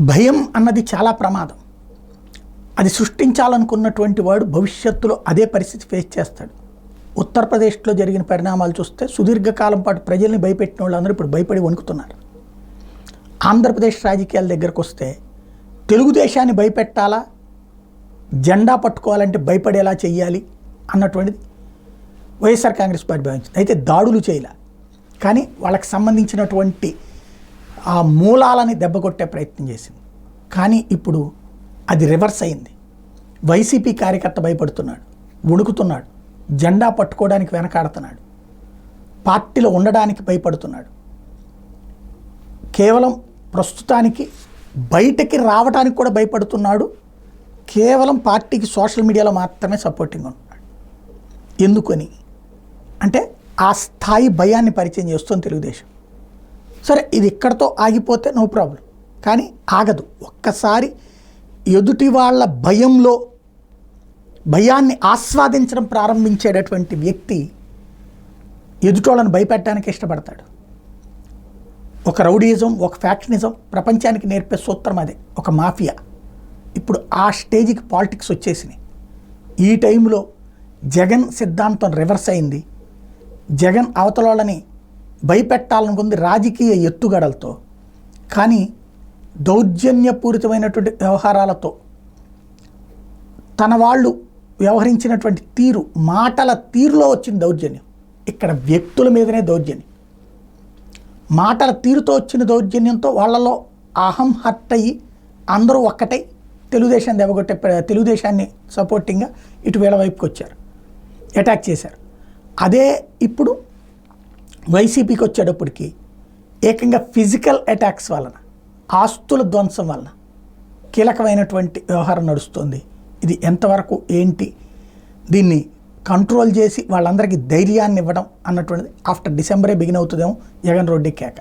భయం అన్నది చాలా ప్రమాదం. అది సృష్టించాలనుకున్నటువంటి వాడు భవిష్యత్తులో అదే పరిస్థితి ఫేస్ చేస్తాడు. ఉత్తరప్రదేశ్లో జరిగిన పరిణామాలు చూస్తే సుదీర్ఘకాలం పాటు ప్రజల్ని భయపెట్టిన వాళ్ళందరూ ఇప్పుడు భయపడి వణుకుతున్నారు. ఆంధ్రప్రదేశ్ రాజకీయాల దగ్గరకు వస్తే తెలుగుదేశాన్ని భయపెట్టాలా, జెండా పట్టుకోవాలంటే భయపడేలా చెయ్యాలి అన్నటువంటిది వైఎస్ఆర్ కాంగ్రెస్ పార్టీ భావించింది. అయితే దాడులు చేయలే, కానీ వాళ్ళకి సంబంధించినటువంటి ఆ మూలాలని దెబ్బకొట్టే ప్రయత్నం చేసింది. కానీ ఇప్పుడు అది రివర్స్ అయింది. వైసీపీ కార్యకర్త భయపడుతున్నాడు, వణుకుతున్నాడు, జెండా పట్టుకోవడానికి వెనకాడుతున్నాడు, పార్టీలో ఉండడానికి భయపడుతున్నాడు. కేవలం ప్రస్తుతానికి బయటకి రావడానికి కూడా భయపడుతున్నాడు. కేవలం పార్టీకి సోషల్ మీడియాలో మాత్రమే సపోర్టింగ్ ఉంటున్నాడు. ఎందుకని అంటే ఆ స్థాయి భయాన్ని పరిచయం చేస్తుంది తెలుగుదేశం. సరే, ఇది ఇక్కడతో ఆగిపోతే నో ప్రాబ్లం, కానీ ఆగదు. ఒక్కసారి ఎదుటి వాళ్ళ భయాన్ని ఆస్వాదించడం ప్రారంభించేటటువంటి వ్యక్తి ఎదుటోళ్ళని భయపెట్టడానికి ఇష్టపడతాడు. ఒక రౌడీయిజం, ఒక ఫ్యాక్షనిజం ప్రపంచానికి నేర్పే సూత్రం అదే, ఒక మాఫియా. ఇప్పుడు ఆ స్టేజ్కి పాలిటిక్స్ వచ్చేసినాయి. ఈ టైంలో జగన్ సిద్ధాంతం రివర్స్ అయింది. జగన్ అవతల వాళ్ళని భయపెట్టాలనుకుంది రాజకీయ ఎత్తుగడలతో, కానీ దౌర్జన్యపూరితమైనటువంటి వ్యవహారాలతో తన వాళ్ళు వ్యవహరించినటువంటి తీరు, మాటల తీరులో వచ్చిన దౌర్జన్యం. ఇక్కడ వ్యక్తుల మీదనే దౌర్జన్యం, మాటల తీరుతో వచ్చిన దౌర్జన్యంతో వాళ్ళలో అహం హర్ట్ అయ్యి అందరూ ఒక్కటై తెలుగుదేశాన్ని దెబ్బకొట్టే, తెలుగుదేశాన్ని సపోర్టింగ్గా ఇటు వీళ్ళ వైపుకి వచ్చారు, అటాక్ చేశారు. అదే ఇప్పుడు వైసీపీకి వచ్చేటప్పటికి ఏకంగా ఫిజికల్ అటాక్స్ వలన, ఆస్తుల ధ్వంసం వలన కీలకమైనటువంటి వ్యవహారం నడుస్తుంది. ఇది ఎంతవరకు ఏంటి, దీన్ని కంట్రోల్ చేసి వాళ్ళందరికీ ధైర్యాన్ని ఇవ్వడం అన్నటువంటిది ఆఫ్టర్ డిసెంబరే బిగిన్ అవుతుందేమో జగన్ రెడ్డి కేక.